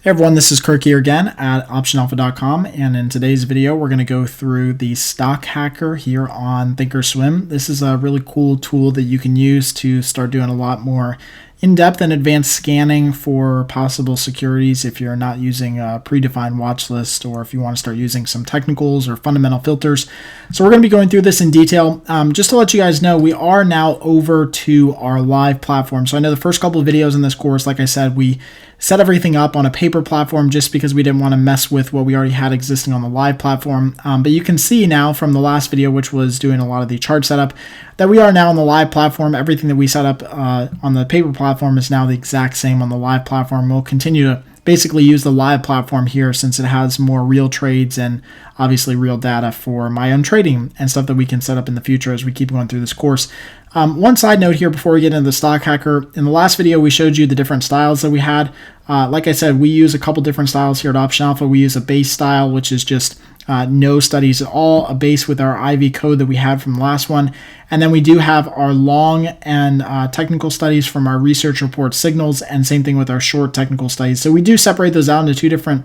Hey everyone, this is Kirk here again at OptionAlpha.com, and in today's video we're going to go through the stock hacker here on Thinkorswim. This is a really cool tool that you can use to start doing a lot more in-depth and advanced scanning for possible securities if you're not using a predefined watch list, or if you want to start using some technicals or fundamental filters. So we're going to be going through this in detail. Just to let you guys know, we are now over to our live platform. So I know the first couple of videos in this course, like I said, we set everything up on a paper platform just because we didn't want to mess with what we already had existing on the live platform. But you can see now from the last video, which was doing a lot of the chart setup, that we are now on the live platform. Everything that we set up on the paper platform is now the exact same on the live platform. We'll continue to basically use the live platform here since it has more real trades and obviously real data for my own trading and stuff that we can set up in the future as we keep going through this course. One side note here before we get into the stock hacker, in the last video we showed you the different styles that we had. Like I said, we use a couple different styles here at Option Alpha. We use a base style, which is just no studies at all, a base with our IV code that we had from the last one. And then we do have our long and technical studies from our research report signals, and same thing with our short technical studies. So we do separate those out into two different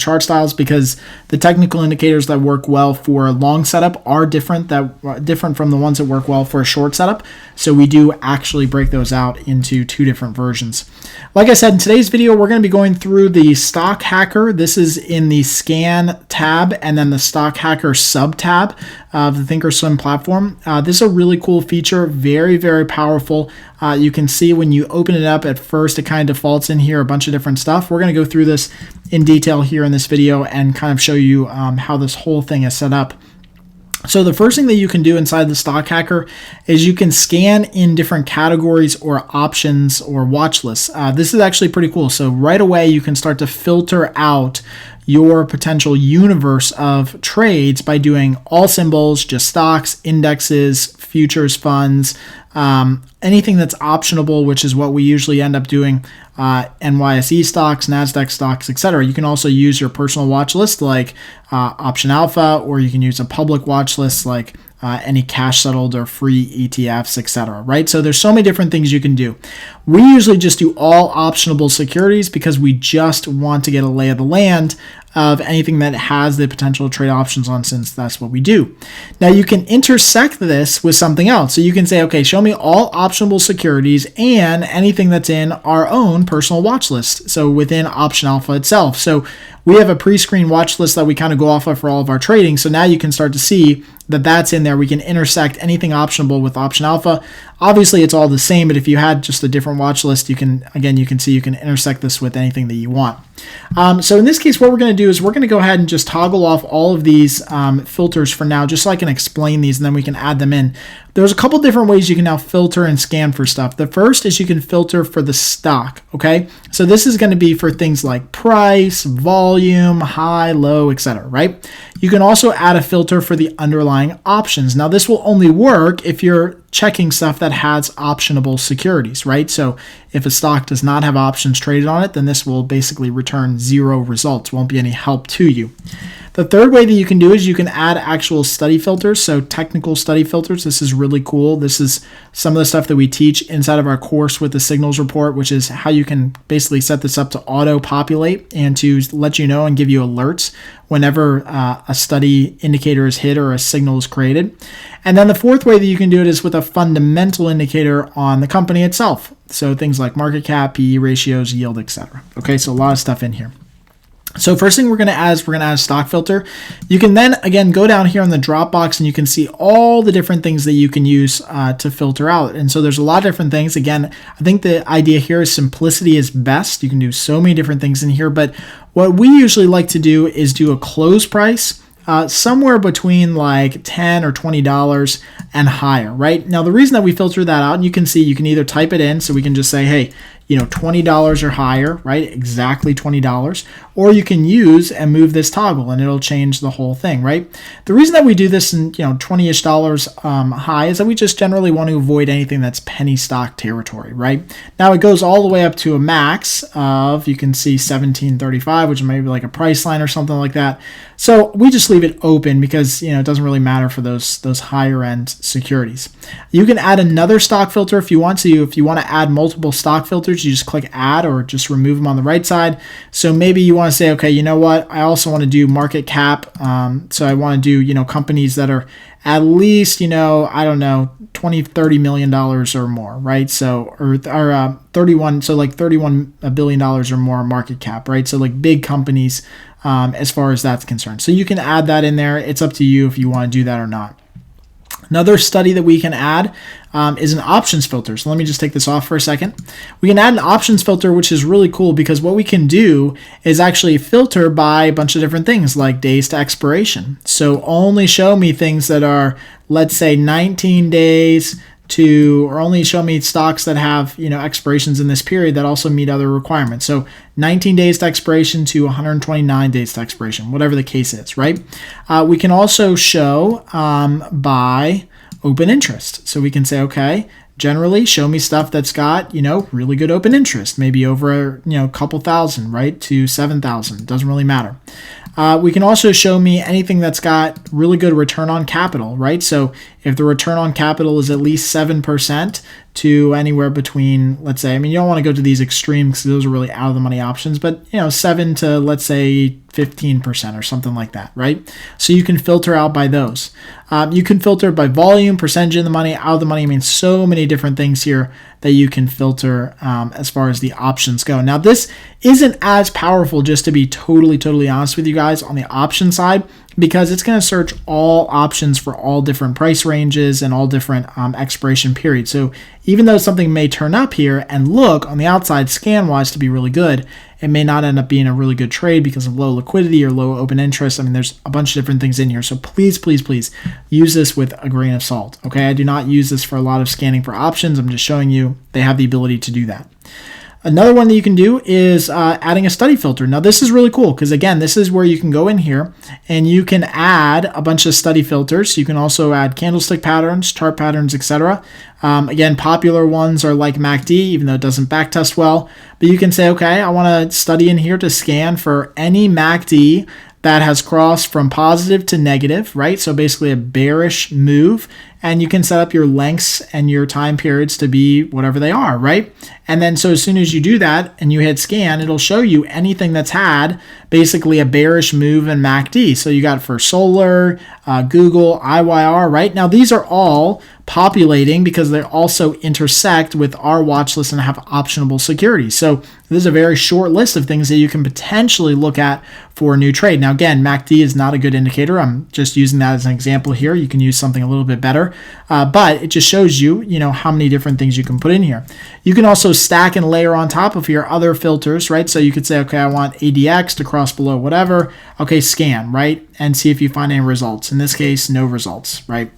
chart styles because the technical indicators that work well for a long setup are different from the ones that work well for a short setup. So we do actually break those out into two different versions. Like I said, in today's video, we're going to be going through the stock hacker. This is in the scan tab and then the stock hacker sub tab of the Thinkorswim platform. This is a really cool feature, very, very powerful. You can see when you open it up at first, it kind of defaults in here a bunch of different stuff. We're going to go through this in detail here in this video and kind of show you how this whole thing is set up. So the first thing that you can do inside the stock hacker is you can scan in different categories or options or watch lists. This is actually pretty cool. So right away you can start to filter out your potential universe of trades by doing all symbols, just stocks, indexes, futures, funds, anything that's optionable, which is what we usually end up doing, NYSE stocks, NASDAQ stocks, etc. You can also use your personal watch list like Option Alpha, or you can use a public watch list like any cash settled or free ETFs, etc. Right? So there's so many different things you can do. We usually just do all optionable securities because we just want to get a lay of the land of anything that has the potential to trade options on, since that's what we do. Now you can intersect this with something else. So you can say, okay, show me all optionable securities and anything that's in our own personal watch list. So within Option Alpha itself. So we have a pre-screen watch list that we kind of go off of for all of our trading. So now you can start to see that that's in there. We can intersect anything optionable with Option Alpha. Obviously it's all the same, but if you had just a different watch list, you can see you can intersect this with anything that you want. So in this case, what we're going to do is we're going to go ahead and just toggle off all of these filters for now, just so I can explain these and then we can add them in. There's a couple different ways you can now filter and scan for stuff. The first is you can filter for the stock, okay? So this is going to be for things like price, volume, high, low, etc., right? You can also add a filter for the underlying options. Now this will only work if you're checking stuff that has optionable securities, right? So if a stock does not have options traded on it, then this will basically return 0 results, won't be any help to you. The third way that you can do is you can add actual study filters, so technical study filters. This is really cool. This is some of the stuff that we teach inside of our course with the signals report, which is how you can basically set this up to auto-populate and to let you know and give you alerts whenever a study indicator is hit or a signal is created. And then the fourth way that you can do it is with a fundamental indicator on the company itself. So things like market cap, PE ratios, yield, etc. Okay, so a lot of stuff in here. So first thing we're going to add is a stock filter. You can then, again, go down here on the drop box and you can see all the different things that you can use to filter out. And so there's a lot of different things. Again, I think the idea here is simplicity is best. You can do so many different things in here. But what we usually like to do is do a close price somewhere between like $10 or $20 and higher, right? Now, the reason that we filter that out, and you can see, you can either type it in, so we can just say, hey, $20 or higher, right? Exactly $20. Or you can use and move this toggle and it'll change the whole thing, right? The reason that we do this in, $20-ish high is that we just generally want to avoid anything that's penny stock territory, right? Now it goes all the way up to a max of, you can see 1735, which may be like a price line or something like that. So we just leave it open because, it doesn't really matter for those higher end securities. You can add another stock filter if you want to. If you want to add multiple stock filters, attributes, you just click add or just remove them on the right side. So maybe you want to say, okay, you know what? I also want to do market cap. So I want to do, companies that are at least, I don't know, 20, $30 million or more, right? So, or 31, so like $31 billion or more market cap, right? So like big companies as far as that's concerned. So you can add that in there. It's up to you if you want to do that or not. Another study that we can add is an options filter. So let me just take this off for a second. We can add an options filter, which is really cool because what we can do is actually filter by a bunch of different things like days to expiration. So only show me things that are, let's say, 19 days to, or only show me stocks that have, expirations in this period that also meet other requirements. So 19 days to expiration to 129 days to expiration, whatever the case is, right? We can also show by open interest. So we can say, okay, generally show me stuff that's got, really good open interest, maybe over, a couple thousand, right, to 7,000. Doesn't really matter. We can also show me anything that's got really good return on capital, right? So if the return on capital is at least 7% to anywhere between, let's say, you don't want to go to these extremes because those are really out of the money options, but 7 to, let's say, 15% or something like that, right? So you can filter out by those. You can filter by volume, percentage in the money, out of the money. So many different things here that you can filter as far as the options go. Now, this isn't as powerful, just to be totally honest with you guys, on the option side, because it's going to search all options for all different price ranges and all different expiration periods. So even though something may turn up here and look on the outside scan-wise to be really good, it may not end up being a really good trade because of low liquidity or low open interest. There's a bunch of different things in here. So please use this with a grain of salt. Okay, I do not use this for a lot of scanning for options. I'm just showing you they have the ability to do that. Another one that you can do is adding a study filter. Now, this is really cool because, again, this is where you can go in here and you can add a bunch of study filters. You can also add candlestick patterns, chart patterns, etc. Again, popular ones are like MACD, even though it doesn't backtest well. But you can say, okay, I want to study in here to scan for any MACD that has crossed from positive to negative, right? So basically a bearish move. And you can set up your lengths and your time periods to be whatever they are, right? And then so as soon as you do that and you hit scan, it'll show you anything that's had basically a bearish move in MACD. So you got for solar, Google, IYR, right? Now these are all populating because they also intersect with our watch list and have optionable securities. So this is a very short list of things that you can potentially look at for a new trade. Now again, MACD is not a good indicator. I'm just using that as an example here. You can use something a little bit better, but it just shows you, how many different things you can put in here. You can also stack and layer on top of your other filters, right? So you could say, okay, I want ADX to cross below whatever. Okay, scan, right? And see if you find any results. In this case, no results, right?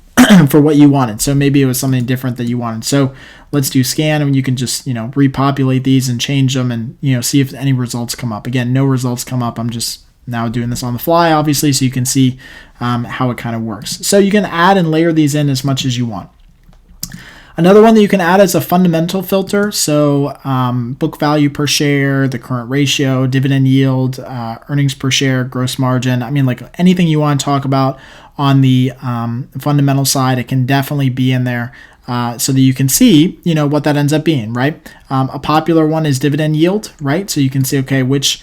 For what you wanted. So maybe it was something different that you wanted. So let's do scan, and you can just, repopulate these and change them and, see if any results come up. Again, no results come up. I'm just now doing this on the fly, obviously, so you can see how it kind of works. So you can add and layer these in as much as you want. Another one that you can add is a fundamental filter. So book value per share, the current ratio, dividend yield, earnings per share, gross margin. Like anything you want to talk about on the fundamental side, it can definitely be in there so that you can see, what that ends up being, right? A popular one is dividend yield, right? So you can see, okay, which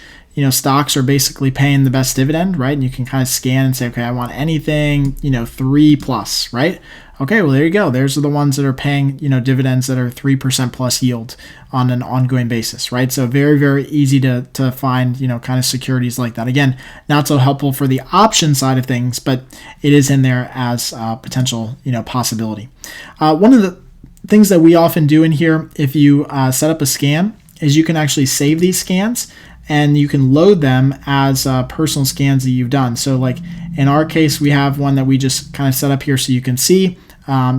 stocks are basically paying the best dividend, right? And you can kind of scan and say, okay, I want anything, 3+, right? Okay, well, there you go. There's the ones that are paying, dividends that are 3% plus yield on an ongoing basis, right? So very easy to find, kind of securities like that. Again, not so helpful for the option side of things, but it is in there as a potential, possibility. One of the things that we often do in here, if you set up a scan, is you can actually save these scans and you can load them as personal scans that you've done. So like in our case, we have one that we just kind of set up here so you can see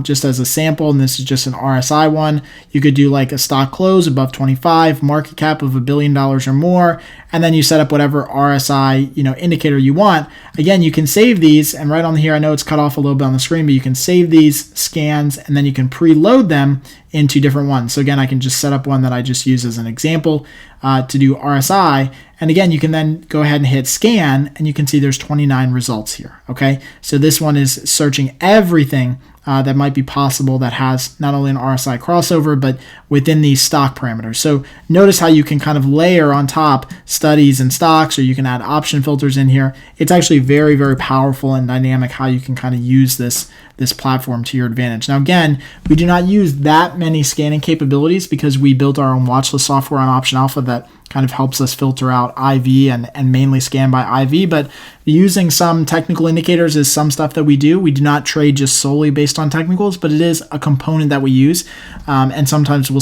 just as a sample, and this is just an RSI one. You could do like a stock close above 25, market cap of $1 billion or more, and then you set up whatever RSI indicator you want. Again, you can save these, and right on here, I know it's cut off a little bit on the screen, but you can save these scans, and then you can preload them into different ones. So again, I can just set up one that I just use as an example to do RSI. And again, you can then go ahead and hit scan, and you can see there's 29 results here. Okay, so this one is searching everything that might be possible that has not only an RSI crossover, but within these stock parameters. So notice how you can kind of layer on top studies and stocks, or you can add option filters in here. It's actually very, very powerful and dynamic how you can kind of use this platform to your advantage. Now, again, we do not use that many scanning capabilities because we built our own watchlist software on Option Alpha that kind of helps us filter out IV and mainly scan by IV. But using some technical indicators is some stuff that we do. We do not trade just solely based on technicals, but it is a component that we use. And sometimes we'll